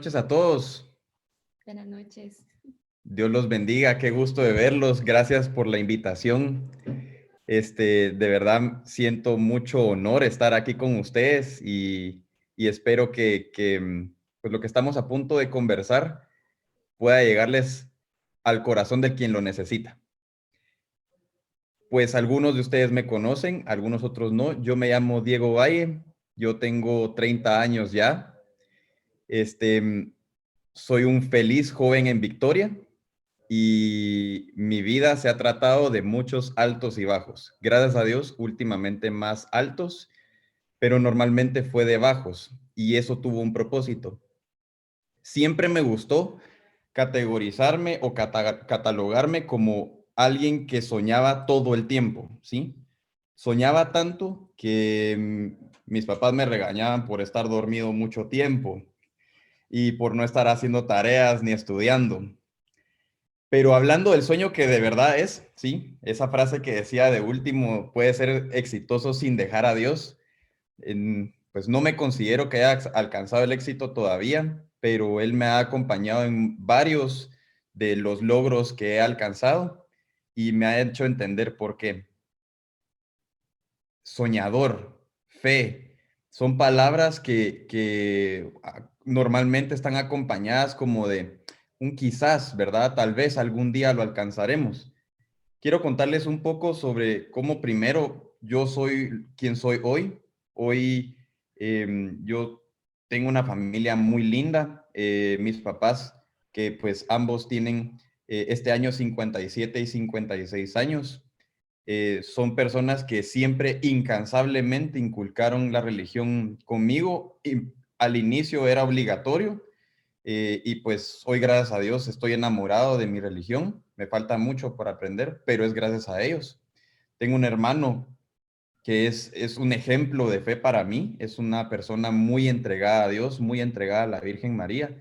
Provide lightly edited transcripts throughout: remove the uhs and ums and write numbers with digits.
noches a todos. Buenas noches. Dios los bendiga. Qué gusto de verlos. Gracias por la invitación. De verdad siento mucho honor estar aquí con ustedes y espero que pues lo que estamos a punto de conversar pueda llegarles al corazón de quien lo necesita. Pues algunos de ustedes me conocen, algunos otros no. Yo me llamo Diego Valle. Yo tengo 30 años ya. Soy un feliz joven en Victoria. Y mi vida se ha tratado de muchos altos y bajos. Gracias a Dios, últimamente más altos, pero normalmente fue de bajos y eso tuvo un propósito. Siempre me gustó categorizarme o catalogarme como alguien que soñaba todo el tiempo, ¿sí? Soñaba tanto que mis papás me regañaban por estar dormido mucho tiempo y por no estar haciendo tareas ni estudiando. Pero hablando del sueño que de verdad es, sí, esa frase que decía de último, puede ser exitoso sin dejar a Dios. Pues no me considero que haya alcanzado el éxito todavía, pero Él me ha acompañado en varios de los logros que he alcanzado y me ha hecho entender por qué. Soñador, fe, son palabras que normalmente están acompañadas como de un quizás, ¿verdad? Tal vez algún día lo alcanzaremos. Quiero contarles un poco sobre cómo primero yo soy quien soy hoy. Hoy yo tengo una familia muy linda. Mis papás, que pues ambos tienen este año 57 y 56 años, son personas que siempre incansablemente inculcaron la religión conmigo y al inicio era obligatorio y pues hoy gracias a Dios estoy enamorado de mi religión, me falta mucho por aprender, pero es gracias a ellos. Tengo un hermano que es un ejemplo de fe para mí, es una persona muy entregada a Dios, muy entregada a la Virgen María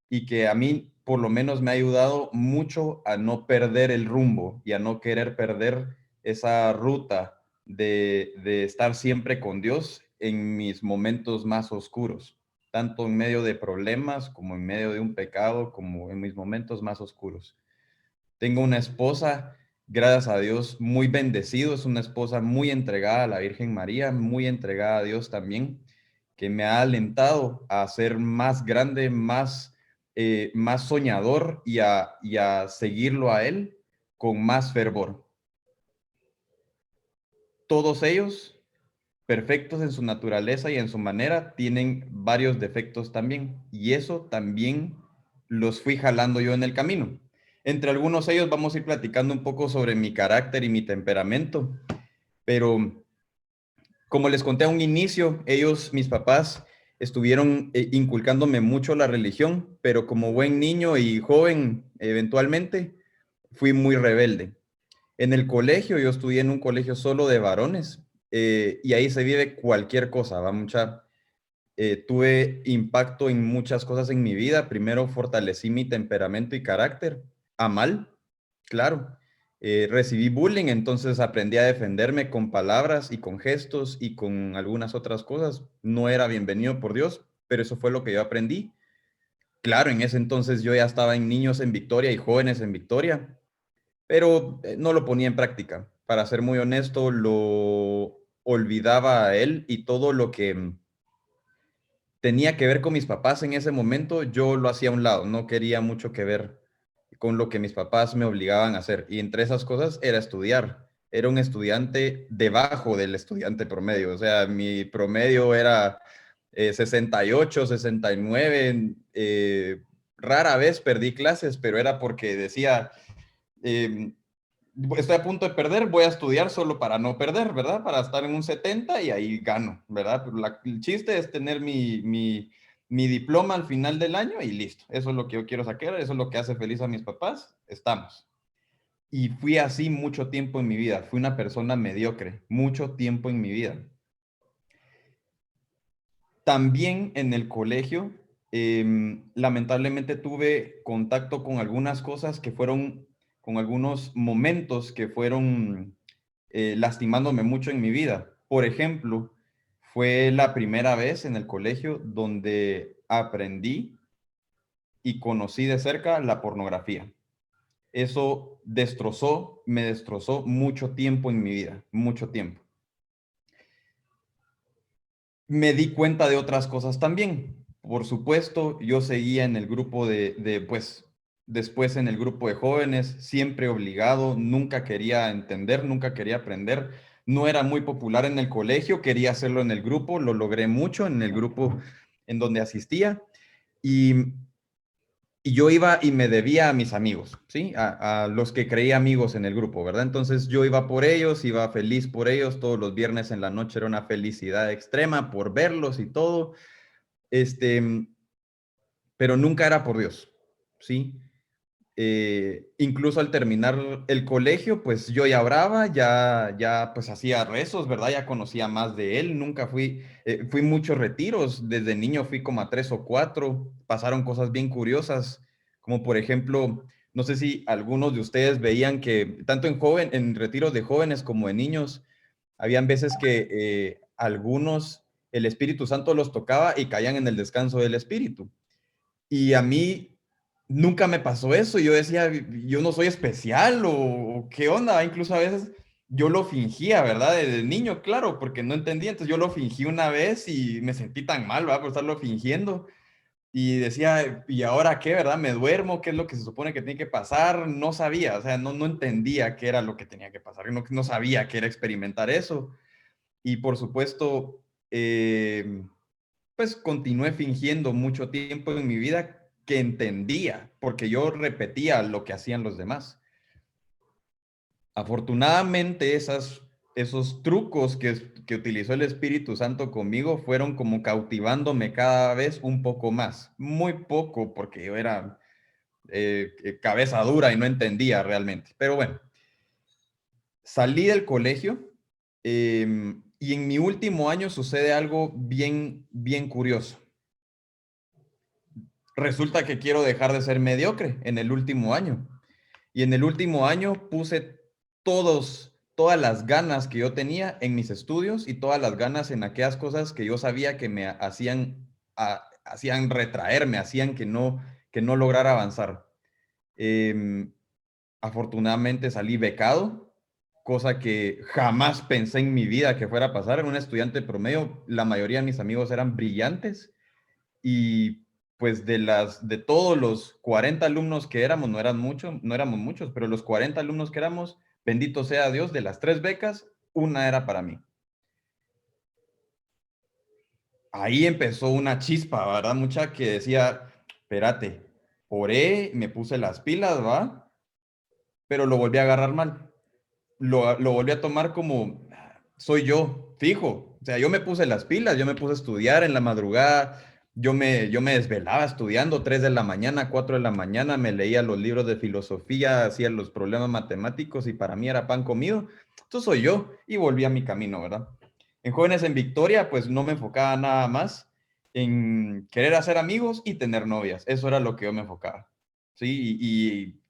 y que a mí por lo menos me ha ayudado mucho a no perder el rumbo y a no querer perder esa ruta de estar siempre con Dios en mis momentos más oscuros, tanto en medio de problemas como en medio de un pecado, como en mis momentos más oscuros. Tengo una esposa, gracias a Dios, muy bendecido, es una esposa muy entregada a la Virgen María, muy entregada a Dios también, que me ha alentado a ser más grande, más soñador y a seguirlo a Él con más fervor. Todos ellos, perfectos en su naturaleza y en su manera, tienen varios defectos también, y eso también los fui jalando yo en el camino. Entre algunos de ellos vamos a ir platicando un poco sobre mi carácter y mi temperamento, pero como les conté a un inicio, ellos, mis papás, estuvieron inculcándome mucho la religión, pero como buen niño y joven, eventualmente, fui muy rebelde. En el colegio, yo estudié en un colegio solo de varones y ahí se vive cualquier cosa, va mucha. Tuve impacto en muchas cosas en mi vida. Primero fortalecí mi temperamento y carácter, a mal, claro. Recibí bullying, entonces aprendí a defenderme con palabras y con gestos y con algunas otras cosas. No era bienvenido por Dios, pero eso fue lo que yo aprendí. Claro, en ese entonces yo ya estaba en Niños en Victoria y Jóvenes en Victoria, pero no lo ponía en práctica. Para ser muy honesto, lo olvidaba a él y todo lo que tenía que ver con mis papás en ese momento, yo lo hacía a un lado, no quería mucho que ver con lo que mis papás me obligaban a hacer. Y entre esas cosas era estudiar. Era un estudiante debajo del estudiante promedio, o sea, mi promedio era 68, 69, rara vez perdí clases, pero era porque decía, eh, estoy a punto de perder, voy a estudiar solo para no perder, ¿verdad? Para estar en un 70 y ahí gano, ¿verdad? Pero el chiste es tener mi diploma al final del año y listo. Eso es lo que yo quiero sacar, eso es lo que hace feliz a mis papás. Estamos. Y fui así mucho tiempo en mi vida. Fui una persona mediocre, mucho tiempo en mi vida. También en el colegio, lamentablemente tuve contacto con algunas cosas que fueron, con algunos momentos que fueron lastimándome mucho en mi vida. Por ejemplo, fue la primera vez en el colegio donde aprendí y conocí de cerca la pornografía. Eso me destrozó mucho tiempo en mi vida, mucho tiempo. Me di cuenta de otras cosas también. Por supuesto, yo seguía en el grupo pues, después en el grupo de jóvenes, siempre obligado, nunca quería entender, nunca quería aprender. No era muy popular en el colegio, quería hacerlo en el grupo, lo logré mucho en el grupo en donde asistía. Y y yo iba y me debía a mis amigos, ¿sí? A los que creía amigos en el grupo, ¿verdad? Entonces yo iba por ellos, iba feliz por ellos, todos los viernes en la noche era una felicidad extrema por verlos y todo, este, pero nunca era por Dios, ¿sí? Incluso al terminar el colegio, pues yo ya oraba, ya pues hacía rezos, ¿verdad? Ya conocía más de él, nunca fui muchos retiros, desde niño fui como a 3 o 4, pasaron cosas bien curiosas, como por ejemplo, no sé si algunos de ustedes veían que tanto en retiros de jóvenes como de niños, habían veces que algunos, el Espíritu Santo los tocaba y caían en el descanso del Espíritu. Y a mí nunca me pasó eso. Yo decía, yo no soy especial o qué onda. Incluso a veces yo lo fingía, ¿verdad? De niño, claro, porque no entendía. Entonces yo lo fingí una vez y me sentí tan mal, ¿verdad? Por estarlo fingiendo. Y decía, ¿y ahora qué, verdad? ¿Me duermo? ¿Qué es lo que se supone que tiene que pasar? No sabía, o sea, no entendía qué era lo que tenía que pasar. No sabía qué era experimentar eso. Y por supuesto, pues continué fingiendo mucho tiempo en mi vida que entendía, porque yo repetía lo que hacían los demás. Afortunadamente, esos trucos que utilizó el Espíritu Santo conmigo fueron como cautivándome cada vez un poco más. Muy poco, porque yo era cabeza dura y no entendía realmente. Pero bueno, salí del colegio y en mi último año sucede algo bien, bien curioso. Resulta que quiero dejar de ser mediocre en el último año. Y en el último año puse todas las ganas que yo tenía en mis estudios y todas las ganas en aquellas cosas que yo sabía que me hacían retraerme, hacían que no lograra avanzar. Em, Afortunadamente salí becado, cosa que jamás pensé en mi vida que fuera a pasar. Era un estudiante promedio, la mayoría de mis amigos eran brillantes y pues de todos los 40 alumnos que éramos, no éramos muchos, pero los 40 alumnos que éramos, bendito sea Dios, de las 3 becas, una era para mí. Ahí empezó una chispa, ¿verdad? Mucha que decía, espérate, oré, me puse las pilas, ¿va? Pero lo volví a agarrar mal. Lo volví a tomar como, soy yo, fijo. O sea, yo me puse las pilas, yo me puse a estudiar en la madrugada, yo me desvelaba estudiando 3 de la mañana, 4 de la mañana, me leía los libros de filosofía, hacía los problemas matemáticos y para mí era pan comido. Esto soy yo y volví a mi camino, ¿verdad? En Jóvenes en Victoria, pues no me enfocaba nada más en querer hacer amigos y tener novias. Eso era lo que yo me enfocaba. Sí, y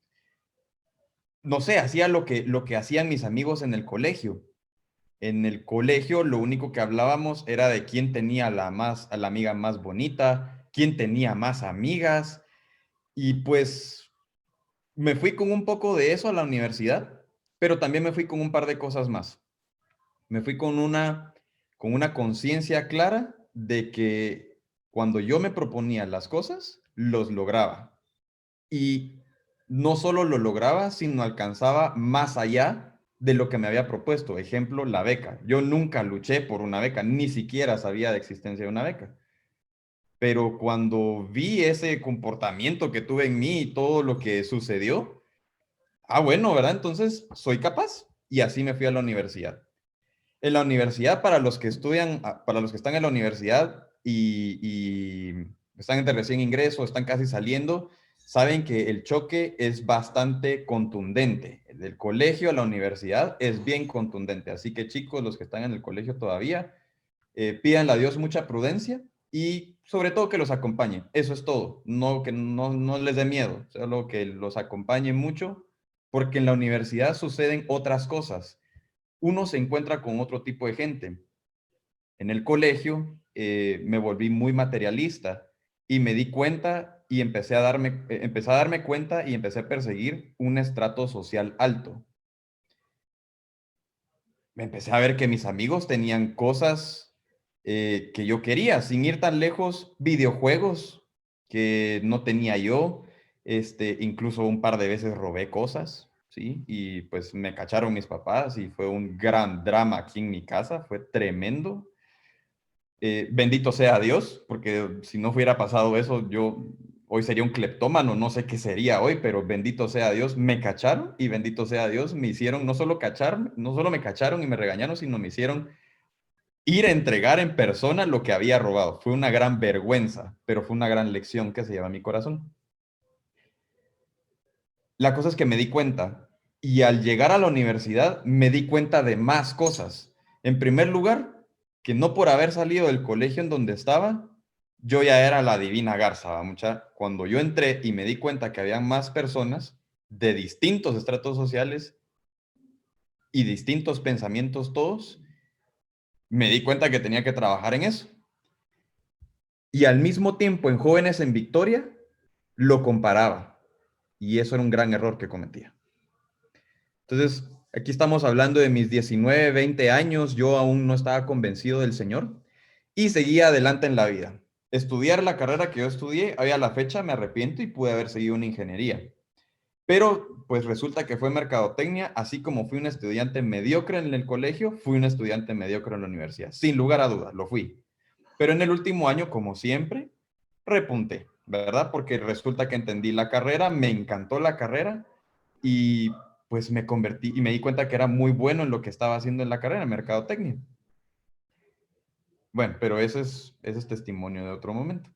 no sé, hacía lo que hacían mis amigos en el colegio. En el colegio lo único que hablábamos era de quién tenía a la amiga más bonita, quién tenía más amigas y pues me fui con un poco de eso a la universidad, pero también me fui con un par de cosas más. Me fui con una conciencia clara de que cuando yo me proponía las cosas, los lograba. Y no solo lo lograba, sino alcanzaba más allá de lo que me había propuesto. Ejemplo, la beca. Yo nunca luché por una beca, ni siquiera sabía de existencia de una beca. Pero cuando vi ese comportamiento que tuve en mí y todo lo que sucedió, bueno, ¿verdad? Entonces soy capaz. Y así me fui a la universidad. En la universidad, para los que estudian, para los que están en la universidad y están entre recién ingreso, están casi saliendo, saben que el choque es bastante contundente. Del colegio a la universidad es bien contundente. Así que chicos, los que están en el colegio todavía, pídanle a Dios mucha prudencia y sobre todo que los acompañe. Eso es todo. No, que no les dé miedo, solo que los acompañe mucho, porque en la universidad suceden otras cosas. Uno se encuentra con otro tipo de gente. En el colegio me volví muy materialista y me di cuenta y empecé a darme cuenta y empecé a perseguir un estrato social alto. Me empecé a ver que mis amigos tenían cosas que yo quería, sin ir tan lejos, videojuegos que no tenía yo, incluso un par de veces robé cosas, ¿sí? Y pues me cacharon mis papás y fue un gran drama aquí en mi casa, fue tremendo. Bendito sea Dios, porque si no hubiera pasado eso, yo hoy sería un cleptómano, no sé qué sería hoy, pero bendito sea Dios, me cacharon y bendito sea Dios, me hicieron no solo cacharme, no solo me cacharon y me regañaron, sino me hicieron ir a entregar en persona lo que había robado. Fue una gran vergüenza, pero fue una gran lección que se lleva a mi corazón. La cosa es que me di cuenta y al llegar a la universidad me di cuenta de más cosas. En primer lugar, que no por haber salido del colegio en donde estaba, yo ya era la divina garza, ¿va, mucha? Cuando yo entré y me di cuenta que había más personas de distintos estratos sociales y distintos pensamientos todos, me di cuenta que tenía que trabajar en eso. Y al mismo tiempo, en Jóvenes en Victoria, lo comparaba. Y eso era un gran error que cometía. Entonces, aquí estamos hablando de mis 19, 20 años, yo aún no estaba convencido del Señor y seguía adelante en la vida. Estudiar la carrera que yo estudié, hoy a la fecha me arrepiento y pude haber seguido una ingeniería. Pero pues resulta que fue mercadotecnia, así como fui un estudiante mediocre en el colegio, fui un estudiante mediocre en la universidad. Sin lugar a dudas, lo fui. Pero en el último año, como siempre, repunté, ¿verdad? Porque resulta que entendí la carrera, me encantó la carrera y pues me convertí y me di cuenta que era muy bueno en lo que estaba haciendo en la carrera, en mercadotecnia. Bueno, pero ese es testimonio de otro momento.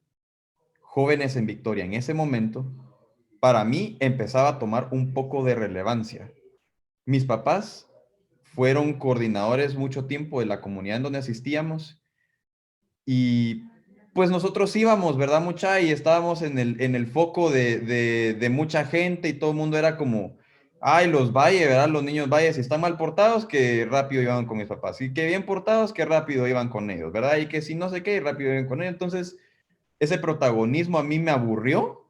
Jóvenes en Victoria, en ese momento, para mí empezaba a tomar un poco de relevancia. Mis papás fueron coordinadores mucho tiempo de la comunidad en donde asistíamos y pues nosotros íbamos, ¿verdad, mucha? Y estábamos en el foco de mucha gente y todo el mundo era como, ay, los Valle, ¿verdad? Los niños Valle, si están mal portados, que rápido iban con mis papás. Y que bien portados, que rápido iban con ellos, ¿verdad? Y que si no sé qué, rápido iban con ellos. Entonces, ese protagonismo a mí me aburrió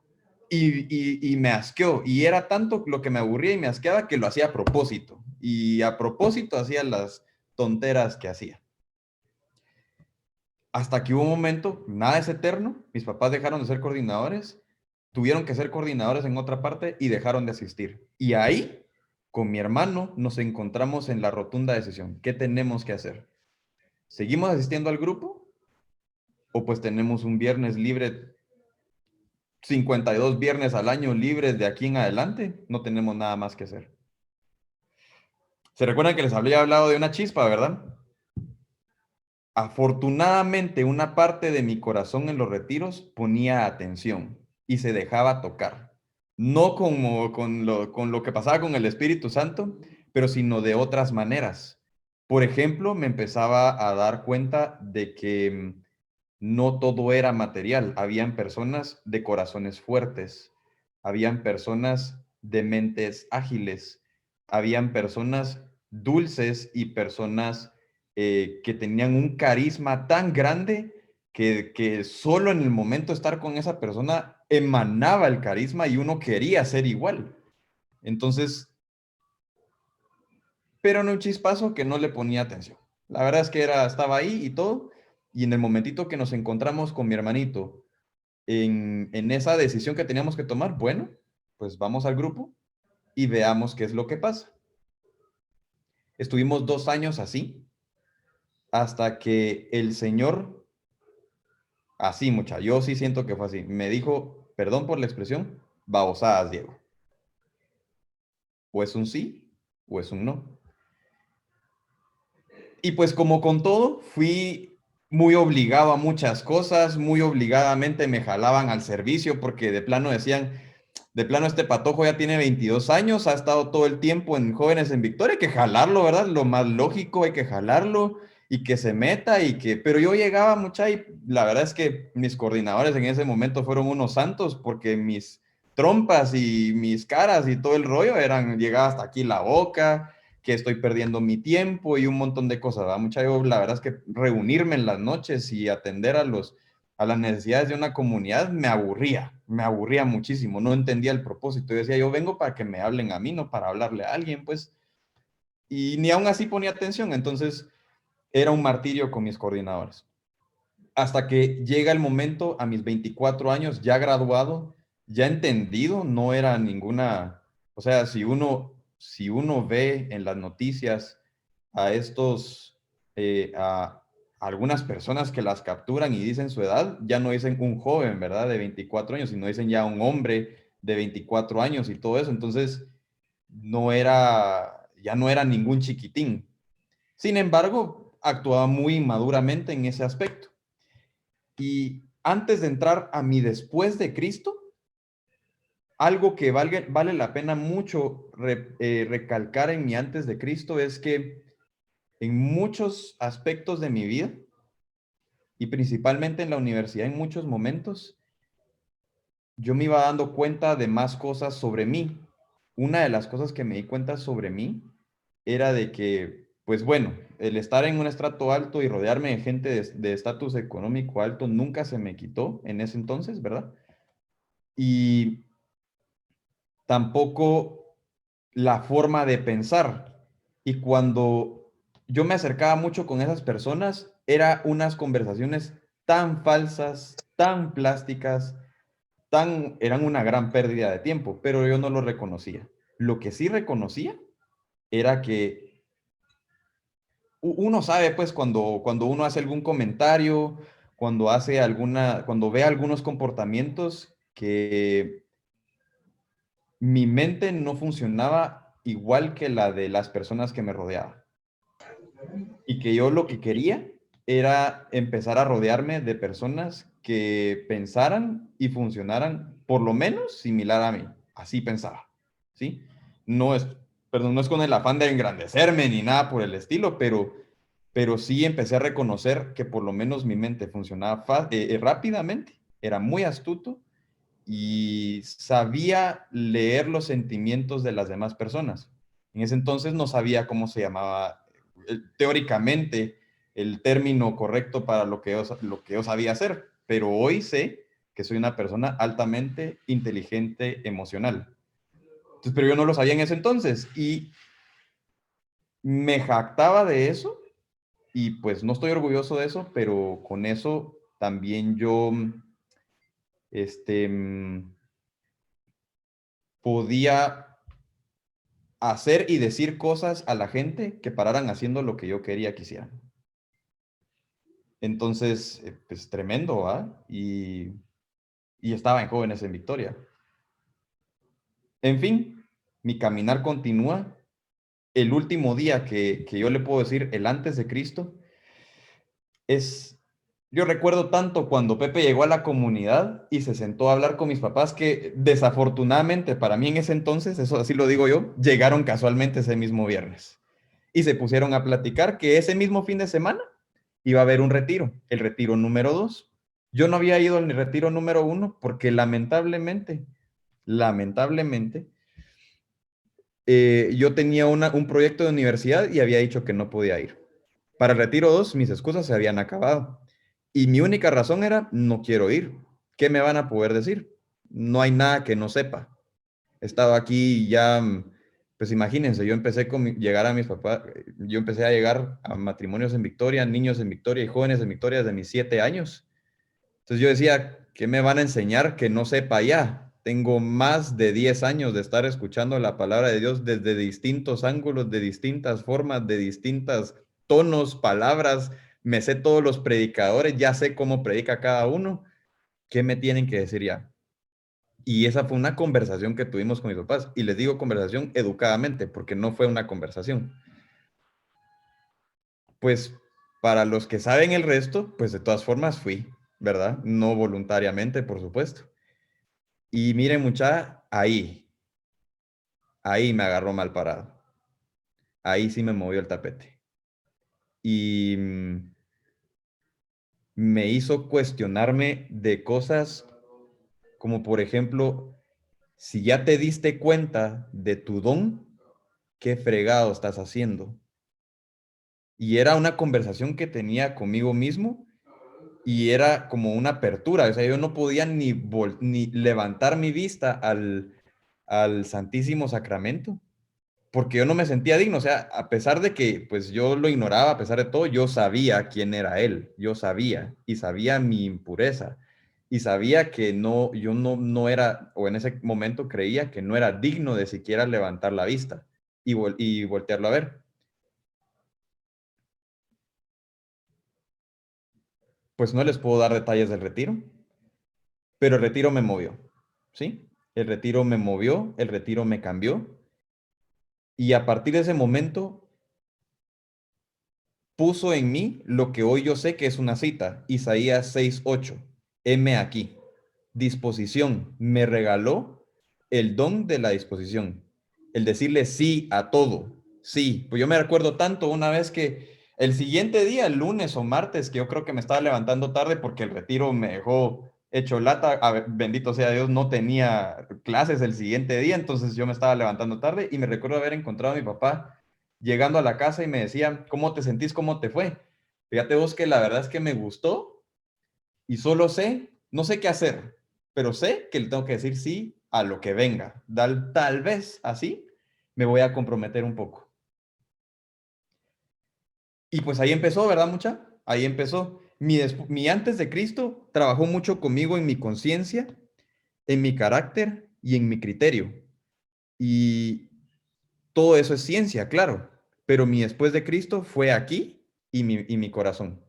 y me asqueó. Y era tanto lo que me aburría y me asqueaba que lo hacía a propósito. Y a propósito hacía las tonteras que hacía. Hasta que hubo un momento, nada es eterno, mis papás dejaron de ser coordinadores, tuvieron que ser coordinadores en otra parte y dejaron de asistir. Y ahí, con mi hermano, nos encontramos en la rotunda decisión. ¿Qué tenemos que hacer? ¿Seguimos asistiendo al grupo? ¿O pues tenemos un viernes libre, 52 viernes al año libres de aquí en adelante? No tenemos nada más que hacer. ¿Se recuerdan que les había hablado de una chispa, verdad? Afortunadamente, una parte de mi corazón en los retiros ponía atención y se dejaba tocar. No como con lo que pasaba con el Espíritu Santo, pero sino de otras maneras. Por ejemplo, me empezaba a dar cuenta de que no todo era material. Habían personas de corazones fuertes, habían personas de mentes ágiles, habían personas dulces y personas que tenían un carisma tan grande que solo en el momento de estar con esa persona emanaba el carisma y uno quería ser igual. Entonces, pero en un chispazo que no le ponía atención. La verdad es que estaba ahí y todo, y en el momentito que nos encontramos con mi hermanito en esa decisión que teníamos que tomar, bueno, pues vamos al grupo y veamos qué es lo que pasa. Estuvimos 2 años así, hasta que el Señor, así mucha, yo sí siento que fue así, me dijo, perdón por la expresión, babosadas, Diego. O es un sí, o es un no. Y pues como con todo, fui muy obligado a muchas cosas, muy obligadamente me jalaban al servicio porque de plano decían, de plano este patojo ya tiene 22 años, ha estado todo el tiempo en Jóvenes en Victoria, hay que jalarlo, ¿verdad? Lo más lógico, hay que jalarlo y que se meta y que, pero yo llegaba mucha y la verdad es que mis coordinadores en ese momento fueron unos santos porque mis trompas y mis caras y todo el rollo llegaba hasta aquí la boca, que estoy perdiendo mi tiempo y un montón de cosas, ¿verdad? Mucha yo, la verdad es que reunirme en las noches y atender a las necesidades de una comunidad me aburría. me aburría muchísimo, no entendía el propósito. Yo decía, yo vengo para que me hablen a mí, no para hablarle a alguien, pues. Y ni aún así ponía atención, entonces era un martirio con mis coordinadores. Hasta que llega el momento, a mis 24 años, ya graduado, ya entendido, no era ninguna, o sea, si uno ve en las noticias a a algunas personas que las capturan y dicen su edad, ya no dicen un joven, ¿verdad? De 24 años, sino dicen ya un hombre de 24 años y todo eso. Entonces, ya no era ningún chiquitín. Sin embargo, actuaba muy inmaduramente en ese aspecto. Y antes de entrar a mi después de Cristo, algo que vale la pena mucho recalcar en mi antes de Cristo es que en muchos aspectos de mi vida, y principalmente en la universidad en muchos momentos, yo me iba dando cuenta de más cosas sobre mí. Una de las cosas que me di cuenta sobre mí era de que, pues bueno, el estar en un estrato alto y rodearme de gente de estatus económico alto nunca se me quitó en ese entonces, ¿verdad? Y tampoco la forma de pensar. Y cuando yo me acercaba mucho con esas personas, eran unas conversaciones tan falsas, tan plásticas, eran una gran pérdida de tiempo, pero yo no lo reconocía. Lo que sí reconocía era que uno sabe, pues, cuando uno hace algún comentario, cuando ve algunos comportamientos que mi mente no funcionaba igual que la de las personas que me rodeaban. Y que yo lo que quería era empezar a rodearme de personas que pensaran y funcionaran por lo menos similar a mí. Así pensaba, ¿sí? No es, perdón, no es con el afán de engrandecerme ni nada por el estilo, pero sí empecé a reconocer que por lo menos mi mente funcionaba rápidamente, era muy astuto y sabía leer los sentimientos de las demás personas. En ese entonces no sabía cómo se llamaba teóricamente el término correcto para lo que yo sabía hacer, pero hoy sé que soy una persona altamente inteligente emocional. Entonces, pero yo no lo sabía en ese entonces y me jactaba de eso y pues no estoy orgulloso de eso, pero con eso también yo este, podía hacer y decir cosas a la gente que pararan haciendo lo que yo quería que hicieran. Entonces, pues tremendo, ¿va? Y estaba en Jóvenes en Victoria. En fin, mi caminar continúa. El último día que yo le puedo decir, el antes de Cristo, es, yo recuerdo tanto cuando Pepe llegó a la comunidad y se sentó a hablar con mis papás que desafortunadamente para mí en ese entonces, eso así lo digo yo, llegaron casualmente ese mismo viernes. Y se pusieron a platicar que ese mismo fin de semana iba a haber un retiro, el retiro número 2. Yo no había ido al retiro número 1 porque lamentablemente, yo tenía un proyecto de universidad y había dicho que no podía ir. Para el retiro 2 mis excusas se habían acabado. Y mi única razón era, no quiero ir. ¿Qué me van a poder decir? No hay nada que no sepa. He estado aquí ya, pues imagínense, llegar a mis papás, yo empecé a llegar a matrimonios en Victoria, niños en Victoria y jóvenes en Victoria desde mis 7 años. Entonces yo decía, ¿qué me van a enseñar que no sepa ya? Tengo más de 10 años de estar escuchando la palabra de Dios desde distintos ángulos, de distintas formas, de distintas tonos, palabras. Me sé todos los predicadores, ya sé cómo predica cada uno. ¿Qué me tienen que decir ya? Y esa fue una conversación que tuvimos con mis papás. Y les digo conversación educadamente, porque no fue una conversación. Pues para los que saben el resto, pues de todas formas fui, ¿verdad? No voluntariamente, por supuesto. Y miren, mucha, ahí me agarró mal parado. Ahí sí me movió el tapete. Y me hizo cuestionarme de cosas como, por ejemplo, si ya te diste cuenta de tu don, ¿qué fregado estás haciendo? Y era una conversación que tenía conmigo mismo y era como una apertura, o sea, yo no podía ni levantar mi vista al Santísimo Sacramento, porque yo no me sentía digno, o sea, a pesar de que pues yo lo ignoraba, a pesar de todo, yo sabía quién era él, yo sabía, y sabía mi impureza, y sabía que no, yo no era, o en ese momento creía que no era digno de siquiera levantar la vista y voltearlo a ver. Pues no les puedo dar detalles del retiro, pero el retiro me movió, ¿sí? El retiro me movió, el retiro me cambió, y a partir de ese momento puso en mí lo que hoy yo sé que es una cita, Isaías 6:8. Heme aquí, disposición, me regaló el don de la disposición, el decirle sí a todo, sí. Pues yo me recuerdo tanto una vez que el siguiente día, el lunes o martes, que yo creo que me estaba levantando tarde porque el retiro me dejó hecho lata, bendito sea Dios, no tenía clases el siguiente día, entonces yo me estaba levantando tarde y me recuerdo haber encontrado a mi papá llegando a la casa y me decía, ¿cómo te sentís? ¿Cómo te fue? Fíjate vos que la verdad es que me gustó y solo sé, no sé qué hacer, pero sé que le tengo que decir sí a lo que venga. Tal vez así me voy a comprometer un poco. Y pues ahí empezó, ¿verdad, mucha? Ahí empezó. Mi antes de Cristo trabajó mucho conmigo en mi conciencia, en mi carácter y en mi criterio. Y todo eso es ciencia, claro, pero mi después de Cristo fue aquí y mi corazón.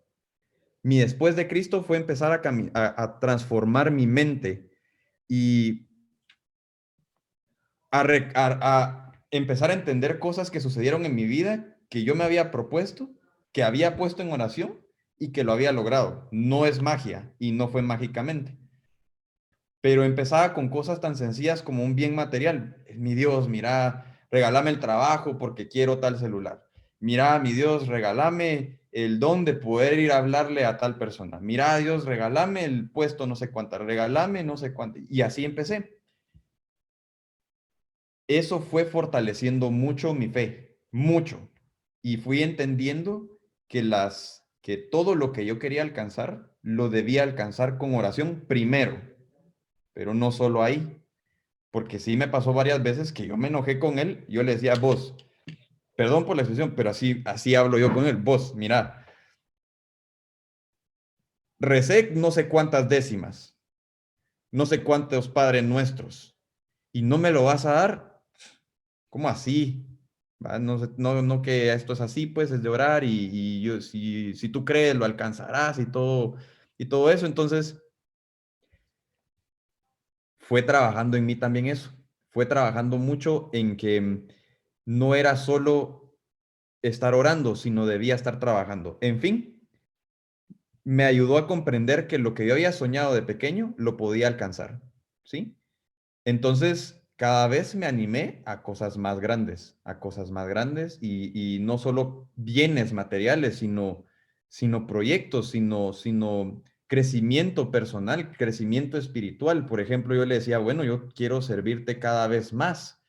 Mi después de Cristo fue empezar a transformar mi mente y a empezar a entender cosas que sucedieron en mi vida que yo me había propuesto, que había puesto en oración y que lo había logrado. No es magia y no fue mágicamente, pero empezaba con cosas tan sencillas como un bien material. Mi Dios, mira, regálame el trabajo porque quiero tal celular. Mira, mi Dios, regálame el don de poder ir a hablarle a tal persona. Mira, Dios, regálame el puesto no sé cuánta, regálame no sé cuánto. Y así empecé. Eso fue fortaleciendo mucho mi fe, mucho. Y fui entendiendo que todo lo que yo quería alcanzar, lo debía alcanzar con oración primero, pero no solo ahí, porque sí me pasó varias veces que yo me enojé con él, yo le decía, vos, perdón por la expresión, pero así hablo yo con él, vos, mira, recé no sé cuántas décimas, no sé cuántos padres nuestros, y no me lo vas a dar. ¿Cómo así? ¿Va? No, no que esto es así, pues es de orar y yo, si tú crees, lo alcanzarás y todo eso. Entonces, fue trabajando en mí también eso. Fue trabajando mucho en que no era solo estar orando, sino debía estar trabajando. En fin, me ayudó a comprender que lo que yo había soñado de pequeño lo podía alcanzar, ¿sí? Entonces, cada vez me animé a cosas más grandes, a cosas más grandes y no solo bienes materiales, sino proyectos, sino crecimiento personal, crecimiento espiritual. Por ejemplo, yo le decía, bueno, yo quiero servirte cada vez más.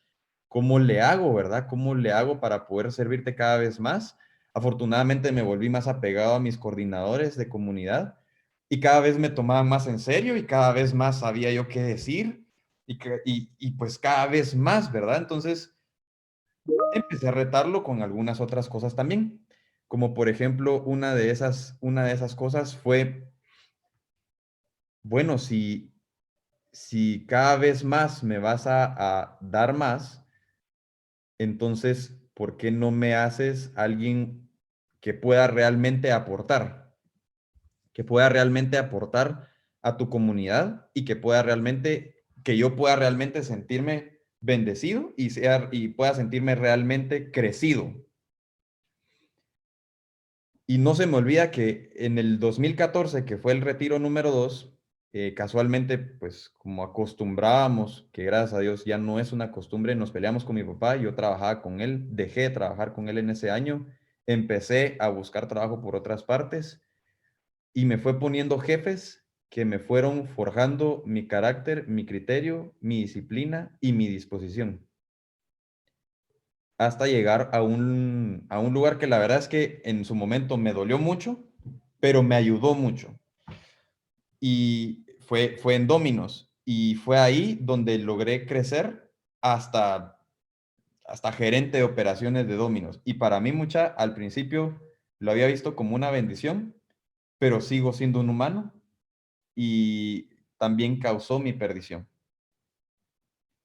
¿Cómo le hago, verdad? ¿Cómo le hago para poder servirte cada vez más? Afortunadamente me volví más apegado a mis coordinadores de comunidad y cada vez me tomaban más en serio y cada vez más sabía yo qué decir y pues cada vez más, ¿verdad? Entonces empecé a retarlo con algunas otras cosas también, como por ejemplo una de esas cosas fue, bueno, si cada vez más me vas a dar más, entonces, ¿por qué no me haces alguien que pueda realmente aportar? Que pueda realmente aportar a tu comunidad y que yo pueda realmente sentirme bendecido y pueda sentirme realmente crecido. Y no se me olvida que en el 2014, que fue el retiro número 2, casualmente, pues como acostumbrábamos, que gracias a Dios ya no es una costumbre, nos peleamos con mi papá, yo trabajaba con él, dejé de trabajar con él en ese año, empecé a buscar trabajo por otras partes y me fue poniendo jefes que me fueron forjando mi carácter, mi criterio, mi disciplina y mi disposición hasta llegar a un lugar que la verdad es que en su momento me dolió mucho, pero me ayudó mucho. y fue en Domino's. Y fue ahí donde logré crecer hasta, hasta gerente de operaciones de Domino's. Y para mí, al principio lo había visto como una bendición, pero sigo siendo un humano y también causó mi perdición.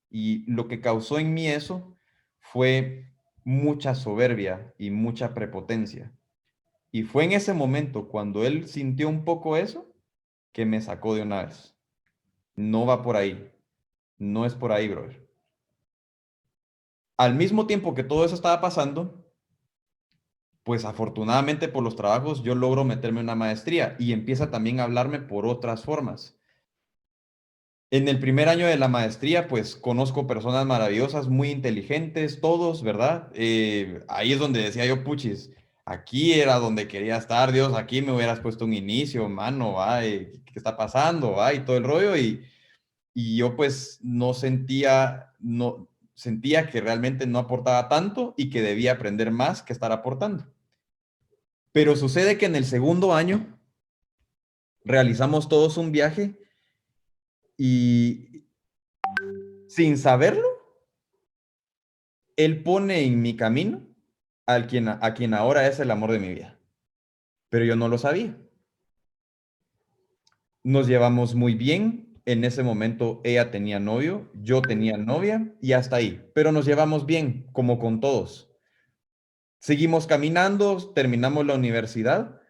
Y lo que causó en mí eso fue mucha soberbia y mucha prepotencia. Y fue en ese momento, cuando él sintió un poco eso, que me sacó de una vez. No va por ahí. No es por ahí, brother. Al mismo tiempo que todo eso estaba pasando, pues afortunadamente por los trabajos yo logro meterme en una maestría y empieza también a hablarme por otras formas. En el primer año de la maestría, pues conozco personas maravillosas, muy inteligentes, todos, ¿verdad? Ahí es donde decía yo, puchis, aquí era donde quería estar, Dios, aquí me hubieras puesto un inicio, mano, ay, ¿qué está pasando? Ay, todo el rollo y yo pues no sentía, no, sentía que realmente no aportaba tanto y que debía aprender más que estar aportando. Pero sucede que en el segundo año realizamos todos un viaje y sin saberlo, él pone en mi camino a quien ahora es el amor de mi vida. Pero yo no lo sabía. Nos llevamos muy bien. En ese momento ella tenía novio, yo tenía novia y hasta ahí. Pero nos llevamos bien, como con todos. Seguimos caminando, terminamos la universidad,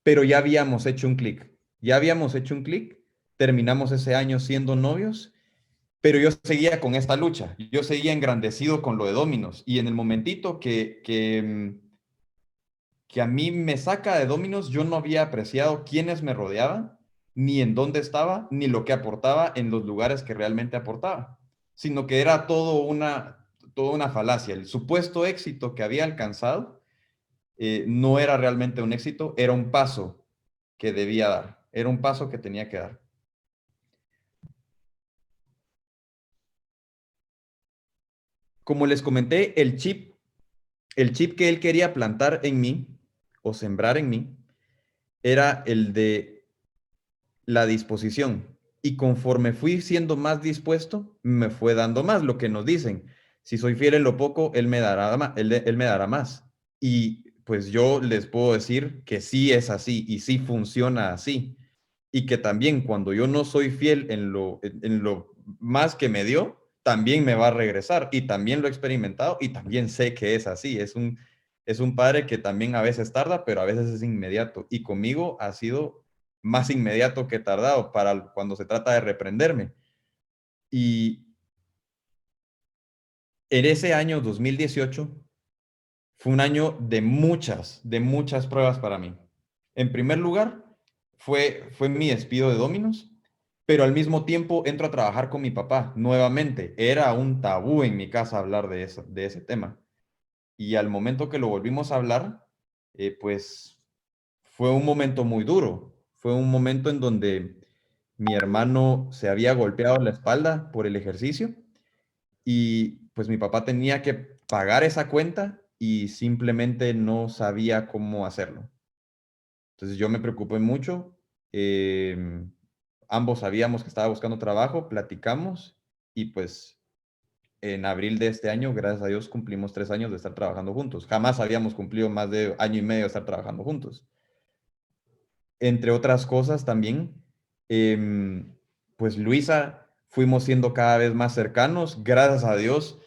pero ya habíamos hecho un clic. Ya habíamos hecho un clic, terminamos ese año siendo novios, pero yo seguía con esta lucha. Yo seguía engrandecido con lo de Dominos y en el momentito que a mí me saca de Dominos, yo no había apreciado quiénes me rodeaban, ni en dónde estaba, ni lo que aportaba en los lugares que realmente aportaba, sino que era toda una falacia. El supuesto éxito que había alcanzado no era realmente un éxito, era un paso que debía dar, era un paso que tenía que dar. Como les comenté, el chip que él quería plantar en mí o sembrar en mí era el de la disposición. Y conforme fui siendo más dispuesto, me fue dando más, lo que nos dicen. Si soy fiel en lo poco, él me dará, él me dará más. Y pues yo les puedo decir que sí es así y sí funciona así. Y que también cuando yo no soy fiel en lo más que me dio, también me va a regresar. Y también lo he experimentado y también sé que es así. Es un padre que también a veces tarda, pero a veces es inmediato. Y conmigo ha sido más inmediato que tardado para cuando se trata de reprenderme. Y en ese año 2018 fue un año de muchas pruebas para mí. En primer lugar, fue mi despido de Dominos, pero al mismo tiempo entro a trabajar con mi papá nuevamente. Era un tabú en mi casa hablar de eso, de ese tema. Y al momento que lo volvimos a hablar, pues fue un momento muy duro. Fue un momento en donde mi hermano se había golpeado la espalda por el ejercicio y pues mi papá tenía que pagar esa cuenta y simplemente no sabía cómo hacerlo. Entonces yo me preocupé mucho. Ambos sabíamos que estaba buscando trabajo, platicamos y pues en abril de este año, gracias a Dios, cumplimos 3 años de estar trabajando juntos. Jamás habíamos cumplido más de año y medio de estar trabajando juntos. Entre otras cosas también, pues Luisa, fuimos siendo cada vez más cercanos, gracias a Dios,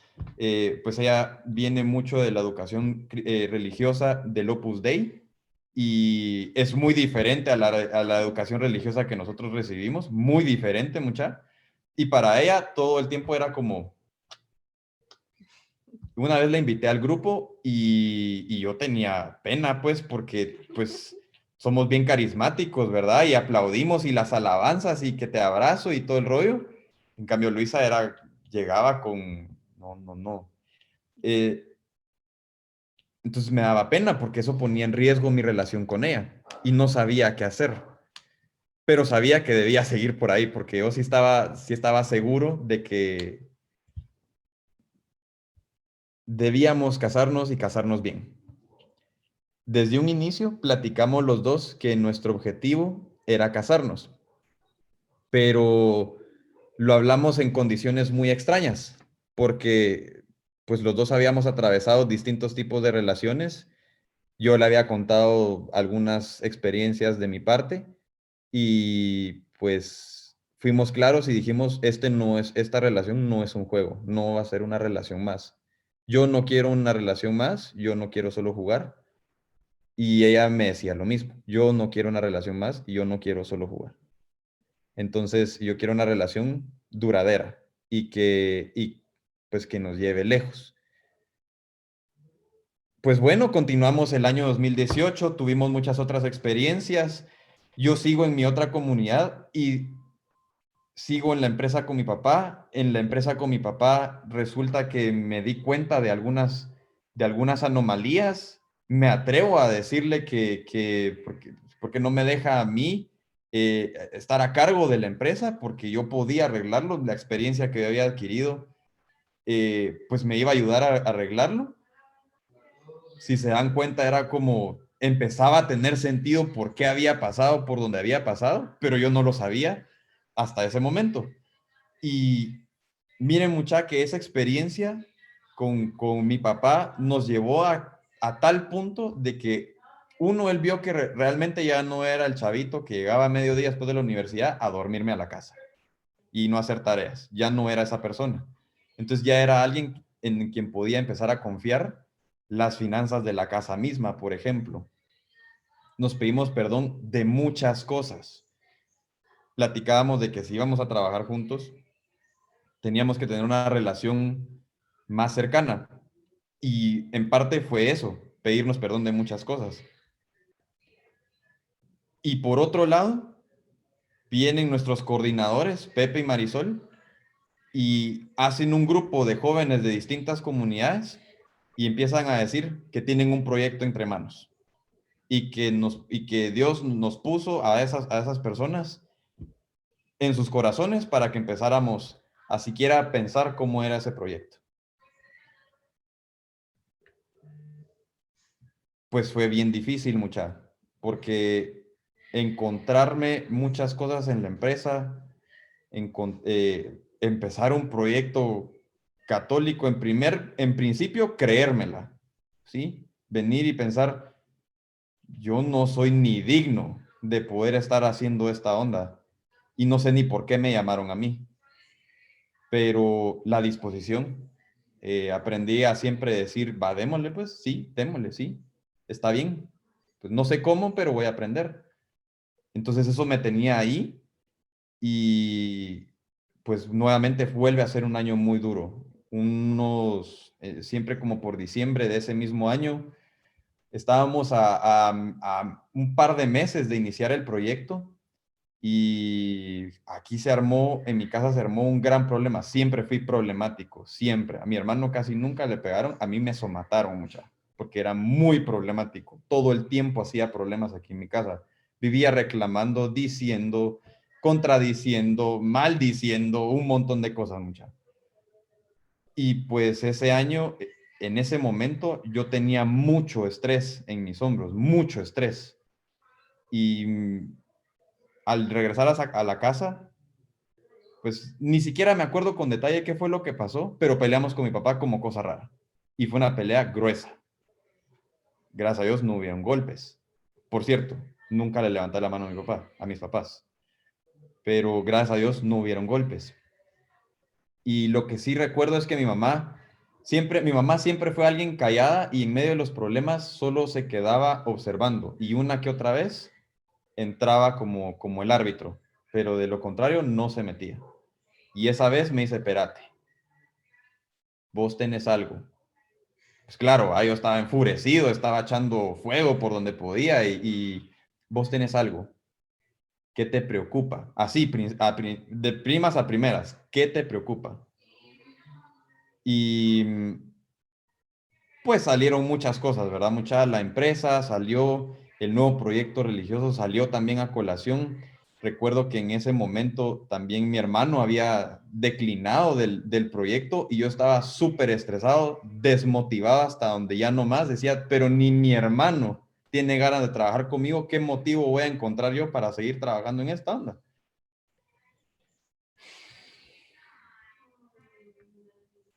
pues ella viene mucho de la educación religiosa del Opus Dei y es muy diferente a la educación religiosa que nosotros recibimos, muy diferente mucha, y para ella todo el tiempo era como, una vez la invité al grupo y yo tenía pena, pues, porque, pues, somos bien carismáticos, ¿verdad? Y aplaudimos y las alabanzas y que te abrazo y todo el rollo. En cambio, Luisa llegaba con, no, no, no. Eh, entonces me daba pena porque eso ponía en riesgo mi relación con ella y no sabía qué hacer. Pero sabía que debía seguir por ahí porque yo sí estaba seguro de que debíamos casarnos y casarnos bien. Desde un inicio platicamos los dos que nuestro objetivo era casarnos. pero lo hablamos en condiciones muy extrañas, porque pues los dos habíamos atravesado distintos tipos de relaciones. Yo le había contado algunas experiencias de mi parte y pues fuimos claros y dijimos, esta relación no es un juego, no va a ser una relación más. Yo no quiero una relación más, yo no quiero solo jugar. Y ella me decía lo mismo, yo no quiero una relación más y yo no quiero solo jugar. Entonces, yo quiero una relación duradera y pues que nos lleve lejos. Pues bueno, continuamos el año 2018, tuvimos muchas otras experiencias. Yo sigo en mi otra comunidad y sigo en la empresa con mi papá. En la empresa con mi papá resulta que me di cuenta de algunas anomalías. Me atrevo a decirle porque no me deja a mí estar a cargo de la empresa, porque yo podía arreglarlo. La experiencia que yo había adquirido, pues me iba a ayudar a arreglarlo. Si se dan cuenta, era como empezaba a tener sentido por qué había pasado por donde había pasado, pero yo no lo sabía hasta ese momento. Y miren, mucha, que esa experiencia con mi papá nos llevó a tal punto de que uno, él vio que realmente ya no era el chavito que llegaba a mediodía después de la universidad a dormirme a la casa y no hacer tareas. Ya no era esa persona. Entonces ya era alguien en quien podía empezar a confiar las finanzas de la casa misma, por ejemplo. Nos pedimos perdón de muchas cosas. Platicábamos de que si íbamos a trabajar juntos, teníamos que tener una relación más cercana. Y en parte fue eso, pedirnos perdón de muchas cosas. Y por otro lado, vienen nuestros coordinadores, Pepe y Marisol, y hacen un grupo de jóvenes de distintas comunidades y empiezan a decir que tienen un proyecto entre manos y que Dios nos puso a esas personas en sus corazones para que empezáramos a siquiera pensar cómo era ese proyecto. Pues fue bien difícil, mucha, porque encontrarme muchas cosas en la empresa, empezar un proyecto católico, en principio creérmela, ¿sí? Venir y pensar, yo no soy ni digno de poder estar haciendo esta onda y no sé ni por qué me llamaron a mí, pero la disposición, aprendí a siempre decir, va, démosle pues, sí, démosle, sí, está bien, pues no sé cómo, pero voy a aprender. Entonces eso me tenía ahí y pues nuevamente vuelve a ser un año muy duro. Siempre como por diciembre de ese mismo año, estábamos a un par de meses de iniciar el proyecto y aquí en mi casa se armó un gran problema. Siempre fui problemático, siempre. A mi hermano casi nunca le pegaron, a mí me somataron mucho, porque era muy problemático. Todo el tiempo hacía problemas aquí en mi casa. Vivía reclamando, diciendo, contradiciendo, maldiciendo, un montón de cosas, mucha. Y pues ese año, en ese momento, yo tenía mucho estrés en mis hombros, mucho estrés. Y al regresar a la casa, pues ni siquiera me acuerdo con detalle qué fue lo que pasó, pero peleamos con mi papá como cosa rara. Y fue una pelea gruesa. Gracias a Dios no hubieron golpes. Por cierto, nunca le levanté la mano a mi papá, a mis papás. Pero gracias a Dios no hubieron golpes. Y lo que sí recuerdo es que mi mamá siempre fue alguien callada y en medio de los problemas solo se quedaba observando. Y una que otra vez entraba como el árbitro, pero de lo contrario no se metía. Y esa vez me dice, espérate, vos tenés algo. Pues claro, yo estaba enfurecido, estaba echando fuego por donde podía y vos tenés algo. ¿Qué te preocupa? Así, de primas a primeras, ¿qué te preocupa? Y pues salieron muchas cosas, ¿verdad? La empresa salió, el nuevo proyecto religioso salió también a colación. Recuerdo que en ese momento también mi hermano había declinado del proyecto y yo estaba súper estresado, desmotivado hasta donde ya no más. Decía, pero ni mi hermano tiene ganas de trabajar conmigo. ¿Qué motivo voy a encontrar yo para seguir trabajando en esta onda?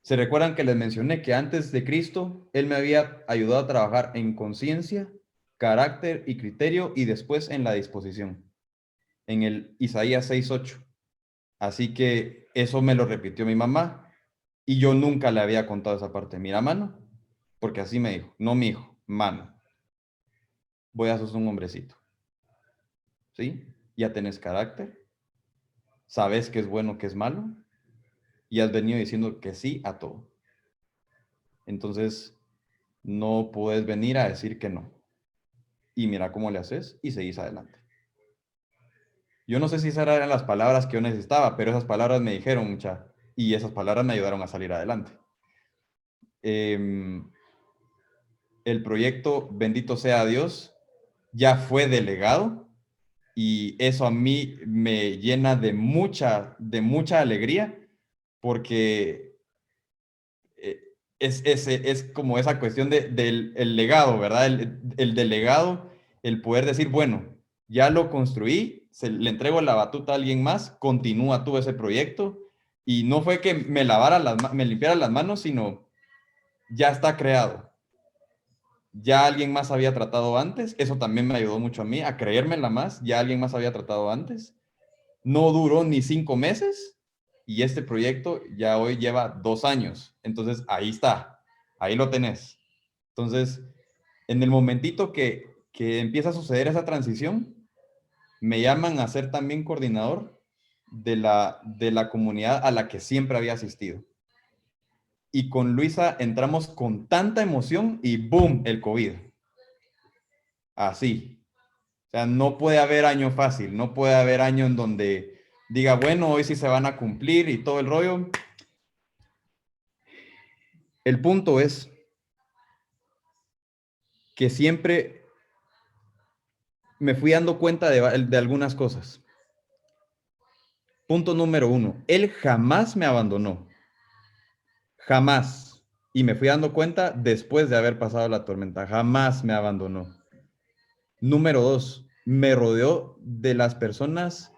¿Se recuerdan que les mencioné que antes de Cristo, Él me había ayudado a trabajar en conciencia, carácter y criterio y después en la disposición? En el Isaías 6:8. Así que eso me lo repitió mi mamá y yo nunca le había contado esa parte. Mira, mano, porque así me dijo, no mi hijo, mano, voy a sos un hombrecito, ¿sí? Ya tenés carácter, sabes qué es bueno, qué es malo y has venido diciendo que sí a todo. Entonces, no puedes venir a decir que no. Y mira cómo le haces y seguís adelante. Yo no sé si esas eran las palabras que yo necesitaba, pero esas palabras me dijeron mucha y esas palabras me ayudaron a salir adelante. El proyecto, bendito sea Dios, ya fue delegado y eso a mí me llena de mucha alegría porque es como esa cuestión del el legado, ¿verdad? El delegado, el poder decir, bueno, ya lo construí, le entrego la batuta a alguien más, continúa tú ese proyecto y no fue que me limpiara las manos, sino ya está creado. Ya alguien más había tratado antes, eso también me ayudó mucho a mí a creérmela más, ya alguien más había tratado antes. No duró ni 5 meses y este proyecto ya hoy lleva 2 años. Entonces ahí está, ahí lo tenés. Entonces, en el momentito que empieza a suceder esa transición, me llaman a ser también coordinador de la comunidad a la que siempre había asistido. Y con Luisa entramos con tanta emoción y ¡boom! El COVID. Así. O sea, no puede haber año fácil, no puede haber año en donde diga, bueno, hoy sí se van a cumplir y todo el rollo. El punto es que siempre me fui dando cuenta de algunas cosas. Punto número 1, él jamás me abandonó. Jamás. Y me fui dando cuenta después de haber pasado la tormenta. Jamás me abandonó. Número 2, me rodeó de las personas,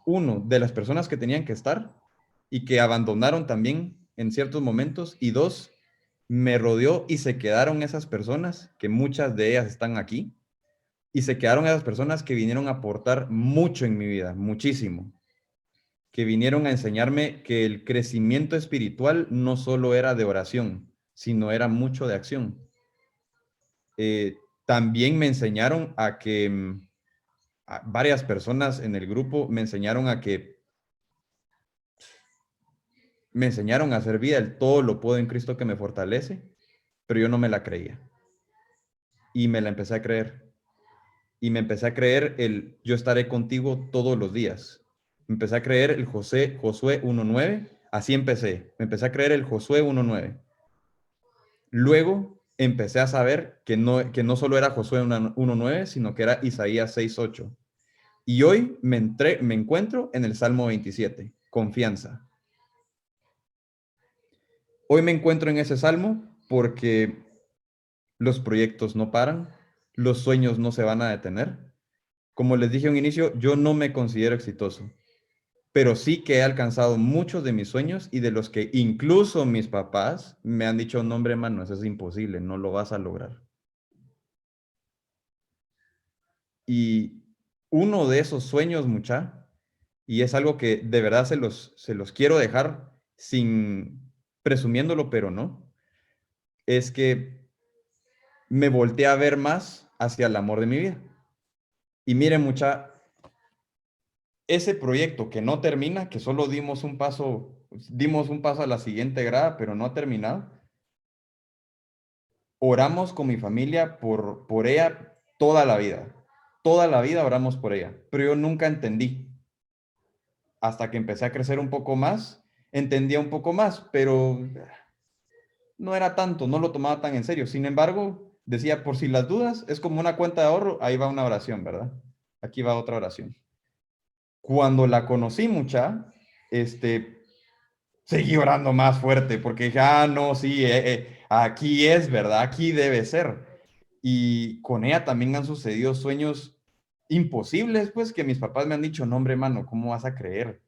de las personas que tenían que estar y que abandonaron también en ciertos momentos. Y 2, me rodeó y se quedaron esas personas, que muchas de ellas están aquí, y se quedaron esas personas que vinieron a aportar mucho en mi vida, muchísimo, que vinieron a enseñarme que el crecimiento espiritual no solo era de oración, sino era mucho de acción. También me enseñaron a que varias personas en el grupo me enseñaron me enseñaron a hacer vida, el todo lo puedo en Cristo que me fortalece, pero yo no me la creía. Y me la empecé a creer. Y me empecé a creer el yo estaré contigo todos los días. Me empecé a creer el Josué 1:9, así empecé. Me empecé a creer el Josué 1:9. Luego empecé a saber que no solo era Josué 1:9, sino que era Isaías 6:8. Y hoy me encuentro en el Salmo 27, confianza. Hoy me encuentro en ese salmo porque los proyectos no paran, los sueños no se van a detener. Como les dije a un inicio, yo no me considero exitoso, pero sí que he alcanzado muchos de mis sueños y de los que incluso mis papás me han dicho, no, hombre, hermano, eso es imposible, no lo vas a lograr. Y uno de esos sueños, mucha, y es algo que de verdad se los quiero dejar sin presumiéndolo, pero no, es que me volteé a ver más hacia el amor de mi vida. Y miren, mucha, ese proyecto que no termina, que solo dimos un paso a la siguiente grada, pero no ha terminado. Oramos con mi familia por ella toda la vida. Toda la vida oramos por ella, pero yo nunca entendí. Hasta que empecé a crecer un poco más, entendía un poco más, pero no era tanto, no lo tomaba tan en serio. Sin embargo, decía, por si las dudas, es como una cuenta de ahorro, ahí va una oración, ¿verdad? Aquí va otra oración. Cuando la conocí mucha, seguí orando más fuerte porque dije, no, sí, aquí es, ¿verdad? Aquí debe ser. Y con ella también han sucedido sueños imposibles, pues, que mis papás me han dicho, no, hombre, mano, ¿cómo vas a creer?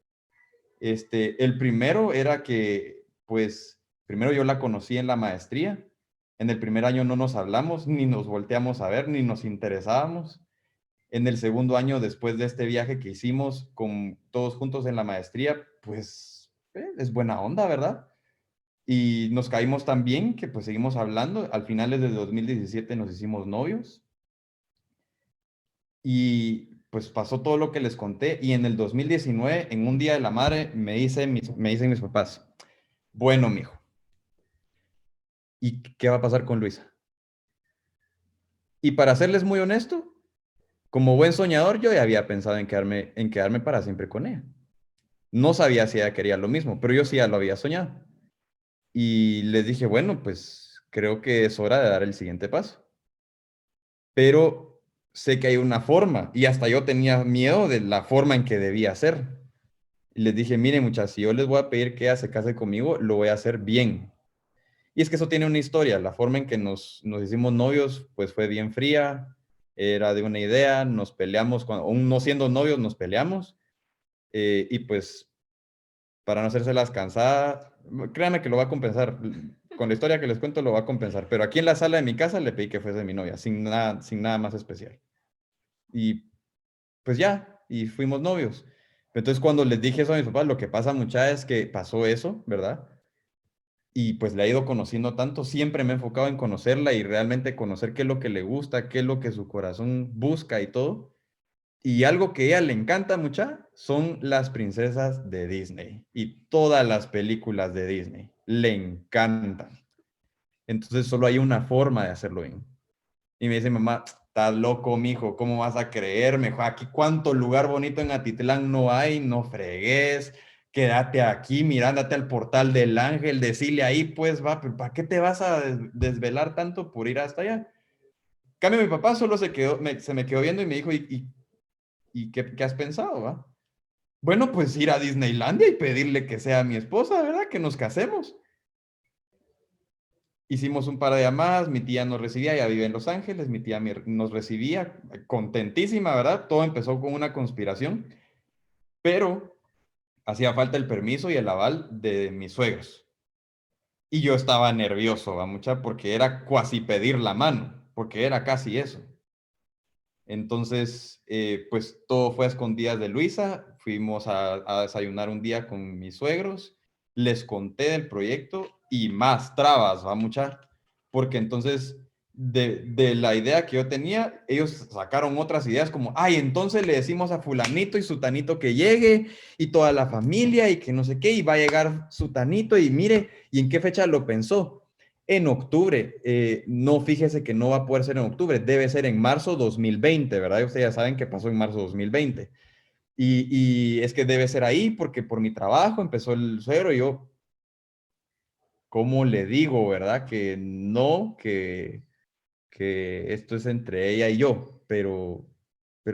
El primero era que, pues, Primero yo la conocí en la maestría. En el primer año no nos hablamos, ni nos volteamos a ver, ni nos interesábamos. En el segundo año, después de este viaje que hicimos con todos juntos en la maestría, pues es buena onda, ¿verdad? Y nos caímos tan bien que pues seguimos hablando. Al final de 2017 nos hicimos novios y pues pasó todo lo que les conté. Y en el 2019, en un día de la madre, me dicen mis papás, bueno, mijo, ¿y qué va a pasar con Luisa? Y para serles muy honesto, como buen soñador, yo ya había pensado en quedarme para siempre con ella. No sabía si ella quería lo mismo, pero yo sí ya lo había soñado. Y les dije, bueno, pues creo que es hora de dar el siguiente paso. Pero sé que hay una forma y hasta yo tenía miedo de la forma en que debía ser. Y les dije, miren muchachos, si yo les voy a pedir que ella se case conmigo, lo voy a hacer bien. Y es que eso tiene una historia. La forma en que nos hicimos novios, pues fue bien fría, era de una idea, nos peleamos, aún no siendo novios, nos peleamos. Y pues, para no hacerse las cansadas, créanme que lo va a compensar. Con la historia que les cuento, lo va a compensar. Pero aquí en la sala de mi casa le pedí que fuese mi novia, sin nada más especial. Y pues ya, y fuimos novios. Entonces, cuando les dije eso a mis papás, lo que pasa mucha es que pasó eso, ¿verdad? Y pues la he ido conociendo tanto, siempre me he enfocado en conocerla y realmente conocer qué es lo que le gusta, qué es lo que su corazón busca y todo. Y algo que a ella le encanta mucha son las princesas de Disney y todas las películas de Disney. Le encantan. Entonces solo hay una forma de hacerlo bien. Y me dice, mamá, estás loco, mijo, ¿cómo vas a creerme? Aquí cuánto lugar bonito en Atitlán no hay, no fregues, quédate aquí, mira, andate al portal del Ángel, decile ahí, pues va, pero ¿para qué te vas a desvelar tanto por ir hasta allá? En cambio, mi papá solo se me quedó viendo y me dijo, ¿y qué has pensado, va? Bueno, pues ir a Disneylandia y pedirle que sea mi esposa, ¿verdad? Que nos casemos. Hicimos un par de llamadas, mi tía nos recibía, ella vive en Los Ángeles, mi tía nos recibía, contentísima, ¿verdad? Todo empezó con una conspiración, pero hacía falta el permiso y el aval de mis suegros. Y yo estaba nervioso, ¿va mucha? Porque era cuasi pedir la mano, porque era casi eso. Entonces, pues todo fue a escondidas de Luisa, fuimos a desayunar un día con mis suegros, les conté del proyecto y más trabas, va mucha, porque entonces de la idea que yo tenía, ellos sacaron otras ideas como, ay, entonces le decimos a fulanito y sutanito que llegue y toda la familia y que no sé qué, y va a llegar sutanito y mire, ¿y en qué fecha lo pensó? En octubre. No, fíjese que no va a poder ser en octubre, debe ser en marzo 2020, ¿verdad? Ustedes ya saben que pasó en marzo 2020. Y es que debe ser ahí porque por mi trabajo empezó el suegro y yo, ¿cómo le digo, verdad? Que no, que esto es entre ella y yo, pero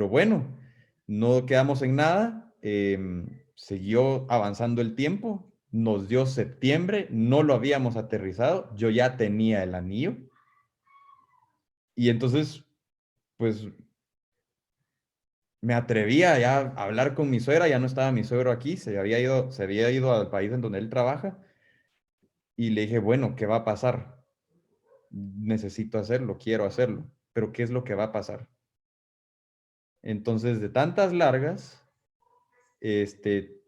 bueno, no quedamos en nada, siguió avanzando el tiempo, nos dio septiembre, no lo habíamos aterrizado, yo ya tenía el anillo y entonces, pues me atrevía ya a hablar con mi suegra, ya no estaba mi suegro aquí, se había ido al país en donde él trabaja y le dije, bueno, ¿qué va a pasar? Necesito hacerlo, quiero hacerlo, pero ¿qué es lo que va a pasar? Entonces, de tantas largas, este,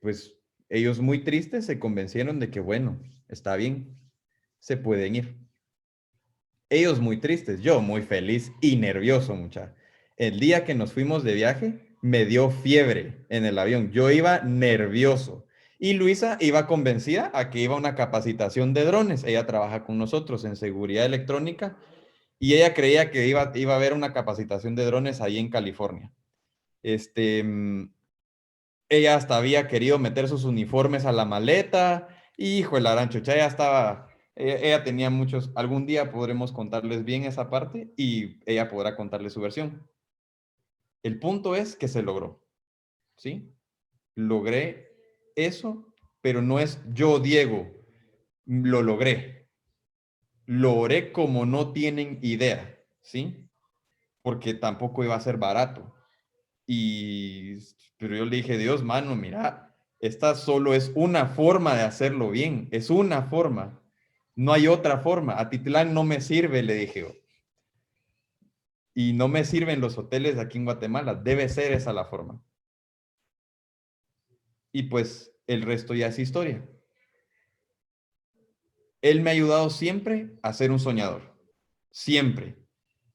pues ellos muy tristes se convencieron de que, bueno, está bien, se pueden ir. Ellos muy tristes, yo muy feliz y nervioso, mucha. El día que nos fuimos de viaje, me dio fiebre en el avión. Yo iba nervioso. Y Luisa iba convencida a que iba a una capacitación de drones. Ella trabaja con nosotros en seguridad electrónica y ella creía que iba a haber una capacitación de drones ahí en California. Este, ella hasta había querido meter sus uniformes a la maleta. Hijo, el aranchucha, ella estaba, ella tenía muchos, algún día podremos contarles bien esa parte y ella podrá contarles su versión. El punto es que se logró, ¿sí? Logré eso, pero no es yo, Diego, lo logré. Lo oré como no tienen idea, ¿sí? Porque tampoco iba a ser barato. Y, pero yo le dije, Dios, mano, mira, esta solo es una forma de hacerlo bien, es una forma. No hay otra forma. Atitlán no me sirve, le dije yo. Y no me sirven los hoteles aquí en Guatemala. Debe ser esa la forma. Y pues el resto ya es historia. Él me ha ayudado siempre a ser un soñador. Siempre.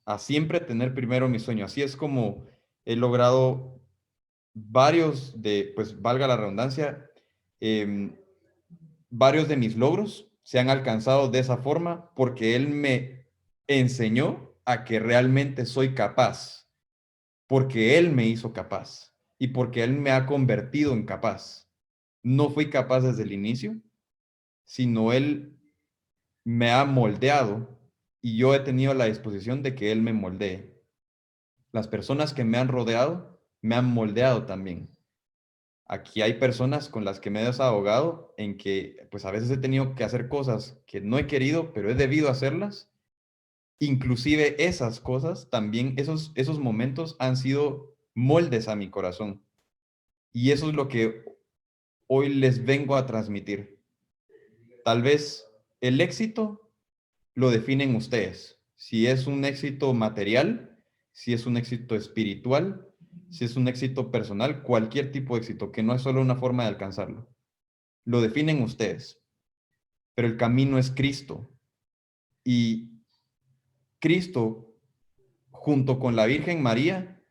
A siempre tener primero mi sueño. Así es como he logrado varios de, pues valga la redundancia, em, varios de mis logros se han alcanzado de esa forma porque él me enseñó a que realmente soy capaz, porque él me hizo capaz y porque él me ha convertido en capaz. No fui capaz desde el inicio, sino él me ha moldeado y yo he tenido la disposición de que él me moldee. Las personas que me han rodeado me han moldeado también. Aquí hay personas con las que me he desahogado en que pues a veces he tenido que hacer cosas que no he querido, pero he debido hacerlas. Inclusive esas cosas también, esos momentos han sido moldes a mi corazón. Y eso es lo que hoy les vengo a transmitir. Tal vez el éxito lo definen ustedes. Si es un éxito material, si es un éxito espiritual, si es un éxito personal, cualquier tipo de éxito, que no es solo una forma de alcanzarlo. Lo definen ustedes, pero el camino es Cristo. Y Cristo, junto con la Virgen María,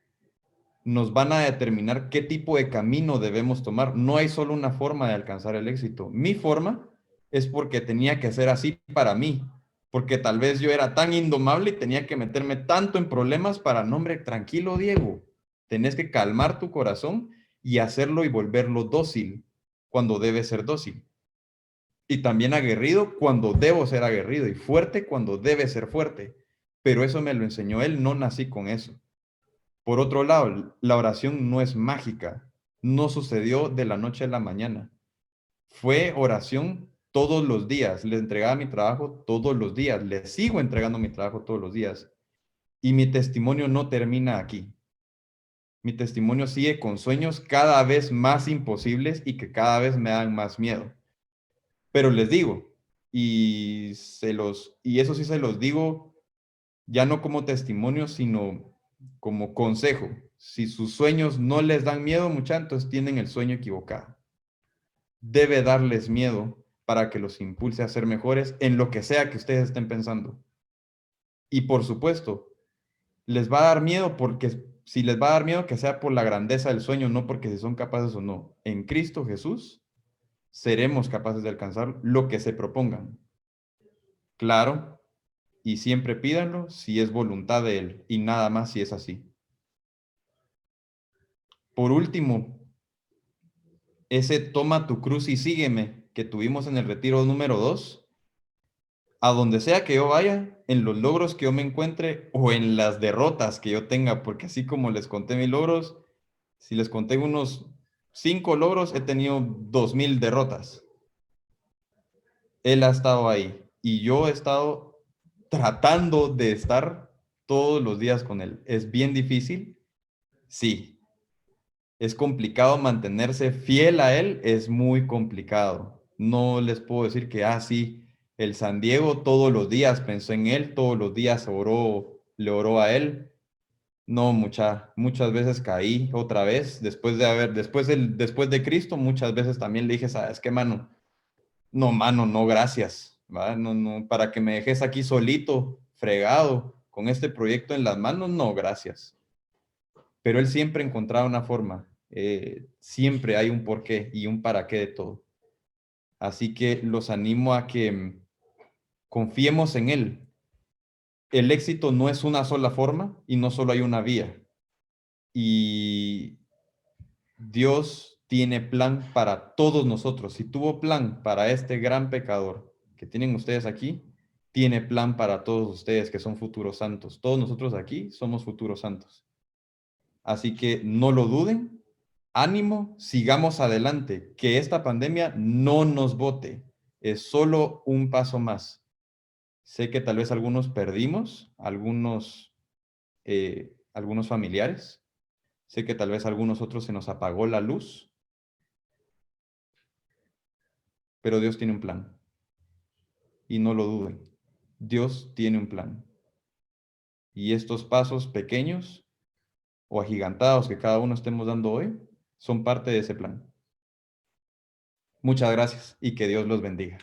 nos van a determinar qué tipo de camino debemos tomar. No hay solo una forma de alcanzar el éxito. Mi forma es porque tenía que ser así para mí, porque tal vez yo era tan indomable y tenía que meterme tanto en problemas para, no, hombre, tranquilo, Diego, tenés que calmar tu corazón y hacerlo y volverlo dócil cuando debe ser dócil. Y también aguerrido cuando debo ser aguerrido y fuerte cuando debe ser fuerte. Pero eso me lo enseñó él, no nací con eso. Por otro lado, la oración no es mágica, no sucedió de la noche a la mañana. Fue oración todos los días, le entregaba mi trabajo todos los días, le sigo entregando mi trabajo todos los días. Y mi testimonio no termina aquí. Mi testimonio sigue con sueños cada vez más imposibles y que cada vez me dan más miedo. Pero les digo, y eso sí se los digo ya no como testimonio, sino como consejo. Si sus sueños no les dan miedo, muchachos, entonces tienen el sueño equivocado. Debe darles miedo para que los impulse a ser mejores en lo que sea que ustedes estén pensando. Y por supuesto, les va a dar miedo porque si les va a dar miedo que sea por la grandeza del sueño, no porque si son capaces o no. En Cristo Jesús seremos capaces de alcanzar lo que se propongan. Claro, y siempre pídanlo si es voluntad de Él y nada más si es así. Por último, ese toma tu cruz y sígueme que tuvimos en el retiro número 2, a donde sea que yo vaya, en los logros que yo me encuentre o en las derrotas que yo tenga, porque así como les conté mis logros, si les conté unos 5 logros, he tenido 2000 derrotas. Él ha estado ahí y yo he estado tratando de estar todos los días con él. ¿Es bien difícil? Sí. ¿Es complicado mantenerse fiel a él? Es muy complicado. No les puedo decir que, sí, el San Diego todos los días pensó en él, todos los días oró, le oró a él. No, muchas veces caí otra vez, después de Cristo, muchas veces también le dije, ¿sabes qué, mano? No, mano, no, gracias, ¿va? No, no, para que me dejes aquí solito, fregado, con este proyecto en las manos, no, gracias. Pero él siempre encontraba una forma, siempre hay un porqué y un para qué de todo. Así que los animo a que confiemos en él. El éxito no es una sola forma y no solo hay una vía. Y Dios tiene plan para todos nosotros. Si tuvo plan para este gran pecador que tienen ustedes aquí, tiene plan para todos ustedes que son futuros santos. Todos nosotros aquí somos futuros santos. Así que no lo duden, ánimo, sigamos adelante, que esta pandemia no nos bote, es solo un paso más. Sé que tal vez algunos perdimos, algunos familiares, sé que tal vez algunos otros se nos apagó la luz, pero Dios tiene un plan. Y no lo duden. Dios tiene un plan. Y estos pasos pequeños o agigantados que cada uno estemos dando hoy son parte de ese plan. Muchas gracias y que Dios los bendiga.